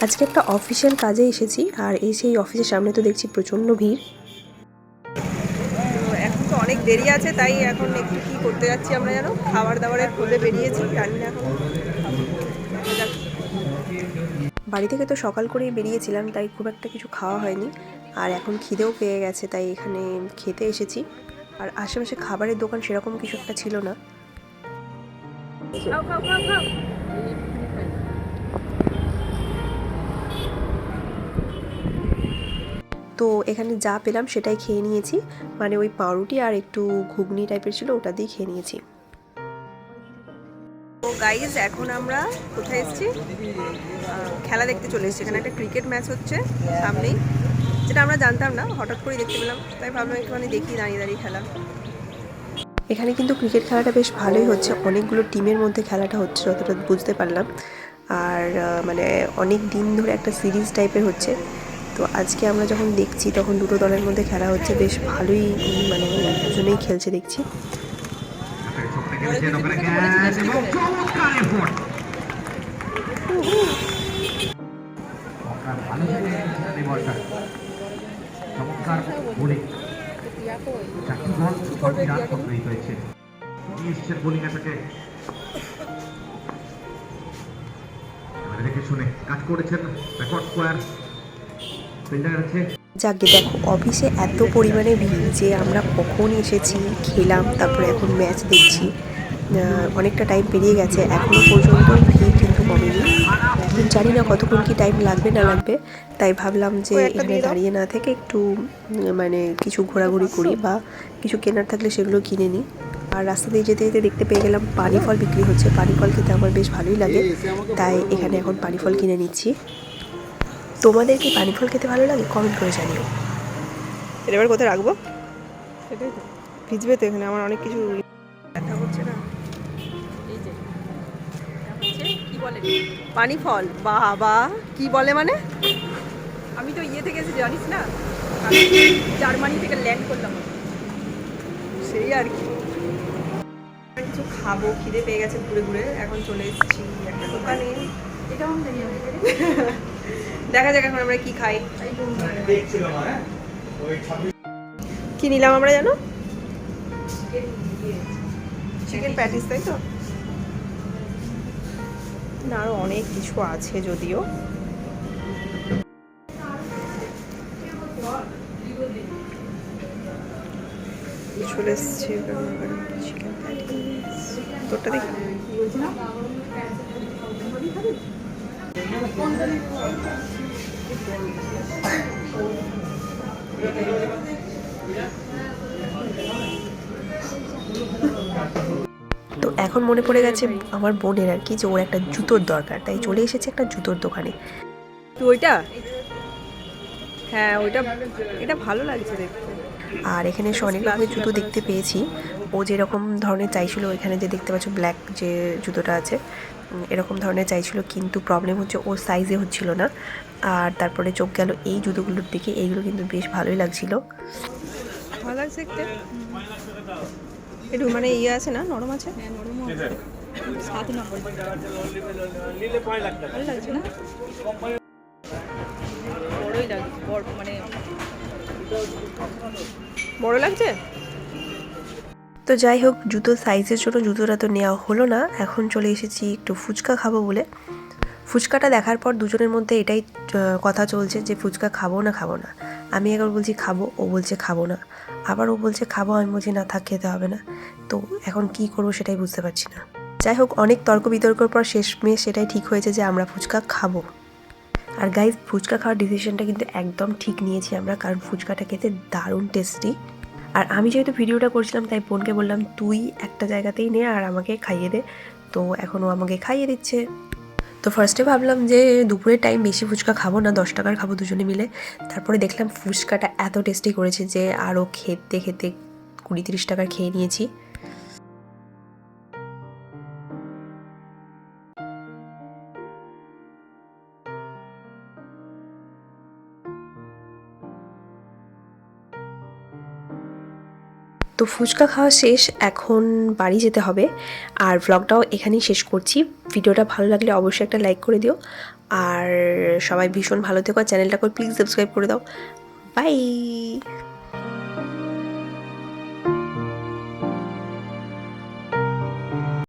আজকে একটা অফিসিয়াল কাজে এসেছি আর সেই অফিসের সামনে তো দেখছি প্রচণ্ড ভিড়। তো এখন তো অনেক দেরি আছে, তাই এখন একটু কী করতে যাচ্ছি আমরা যেন খাবার দাবারের খোঁজে বেরিয়েছি, জানি না এখন বাড়ি থেকে তো সকাল করেই বেরিয়েছিলাম, তাই খুব একটা কিছু খাওয়া হয়নি। আর এখন খিদেও পেয়ে গেছে, তাই এখানে খেতে এসেছি। আর আশেপাশে খাবারের দোকান সেরকম কিছু একটা ছিল না। তো এখানে যা পেলাম সেটাই খেয়ে নিয়েছি, মানে ওই পাউরুটি আর একটু ঘুগনি টাইপের ছিল, ওটা দিয়ে খেয়ে নিয়েছি। তো গাইজ এখন আমরা কোথায় এসেছি, খেলা দেখতে চলে এসেছি। এখানে একটা ক্রিকেট ম্যাচ হচ্ছে সামনেই, যেটা আমরা জানতাম না, হঠাৎ করে দেখতে পেলাম, তাই ভাবলাম একটুখানি দেখি দাঁড়িয়ে দাঁড়িয়ে খেলা। এখানে কিন্তু ক্রিকেট খেলাটা বেশ ভালোই হচ্ছে, অনেকগুলো টিমের মধ্যে খেলাটা হচ্ছে যতটা বুঝতে পারলাম। আর মানে অনেক দিন ধরে একটা সিরিজ টাইপের হচ্ছে। তো আজকে আমরা যখন দেখছি তখন দুটো দলের মধ্যে খেলা হচ্ছে, বেশ ভালোই মানে দুজনেই খেলছে দেখছি। যাকে দেখো, অফিসে এত পরিমাণে ভিড় যে আমরা কখন এসেছি, খেলাম, তারপরে এখন ম্যাচ দেখছি। অনেকটা টাইম পেরিয়ে গেছে, এখনও পর্যন্ত ভিড় কিন্তু কমেনি। এখন জানি না কতক্ষণ কি টাইম লাগবে না লাগবে, তাই ভাবলাম যে এখানে দাঁড়িয়ে না থেকে একটু মানে কিছু ঘোরাঘুরি করি বা কিছু কেনার থাকলে সেগুলো কিনে নিই। আর রাস্তা দিয়ে যেতে যেতে দেখতে পেয়ে গেলাম পানি ফল বিক্রি হচ্ছে। পানি ফল খেতে আমার বেশ ভালোই লাগে, তাই এখানে এখন পানি ফল কিনে নিচ্ছি। তোমাদের কি পানি ফল খেতে ভালো লাগে? কমেন্ট করে জানিও। এবার কোথায় রাখবো? সেটাই তো, ভিজবে তো এখানে, আমার অনেক কিছু ব্যথা করছে না। এই যে কি বলে পানি ফল, বাবা কি বলে মানে, আমি তো ইয়ে থেকে এসেছি জানিস না, জার্মানি থেকে ল্যান্ড করলাম, সেই আর কি। কিছু খাবো, খিদে পেয়ে গেছে ঘুরে ঘুরে, এখন চলে এসেছি একটা দোকানে। দেখা যাক এখন আমরা কি খাই। কি নিলাম আমরা জানো? চিকেন প্যাটিস, তাই তো না, আরো অনেক কিছু আছে যদিও। চলে এসেছি চিকেন প্যাটিস, তোরটা দেখি। তো এখন মনে পড়ে গেছে আমার বোনের আর কি, যে ওর একটা জুতোর দরকার, তাই চলে এসেছে একটা জুতোর দোকানে। তো ওইটা, হ্যাঁ ওইটা, এটা ভালো লাগছে দেখতে। আর এখানে অনেক রকমের জুতো দেখতে পেয়েছি, ও যেরকম ধরনের চাইছিল, এখানে যে দেখতে পাচ্ছ ব্ল্যাক যে জুতোটা আছে এরকম ধরনের চাইছিল, কিন্তু প্রবলেম হচ্ছে ওর সাইজে হচ্ছিল না। আর তারপরে চোখ গেল এই জুতোগুলোর দিকে, এইগুলো কিন্তু বেশ ভালোই লাগছিল। ভালো লাগছে দেখতে, একটু মানে ইয়ে আছে না, নরম আছে, ভালো লাগছে না, বড়ই লাগছে, মানে বড় লাগছে। তো যাই হোক, জুতো সাইজের জন্য জুতোটা তো নেওয়া হলো না, এখন চলে এসেছি একটু ফুচকা খাবো বলে। ফুচকাটা দেখার পর দুজনের মধ্যে এটাই কথা চলছে যে ফুচকা খাবো না খাবো না। আমি একবার বলছি খাবো, ও বলছে খাবো না, আবার ও বলছে খাবো, আমি বলছি না থাক, খেতে হবে না। তো এখন কি করবো সেটাই বুঝতে পারছি না। যাই হোক, অনেক তর্ক বিতর্কর পর শেষমেশ সেটাই ঠিক হয়েছে যে আমরা ফুচকা খাবো। আর গাইজ, ফুচকা খাওয়ার ডিসিশনটা কিন্তু একদম ঠিক নিয়েছি আমরা, কারণ ফুচকাটা খেতে দারুণ টেস্টি। আর আমি যেহেতু ভিডিওটা করছিলাম, তাই বোনকে বললাম তুই একটা জায়গাতেই নে আর আমাকে খাইয়ে দে। তো এখন ও আমাকে খাইয়ে দিচ্ছে। তো ফার্স্টে ভাবলাম যে দুপুরের টাইম, বেশি ফুচকা খাবো না, 10 টাকার খাবো দুজনে মিলে। তারপরে দেখলাম ফুচকাটা এত টেস্টি করেছে যে আরও খেতে খেতে 20-30 টাকার খেয়ে নিয়েছি। তো ফুচকা খাওয়া শেষ, এখন বাড়ি যেতে হবে। আর ভ্লগটাও এখানেই শেষ করছি। ভিডিওটা ভালো লাগলে অবশ্যই একটা লাইক করে দিও। আর সবাই ভীষণ ভালো থেকো, চ্যানেলটাকে প্লিজ সাবস্ক্রাইব করে দাও। বাই।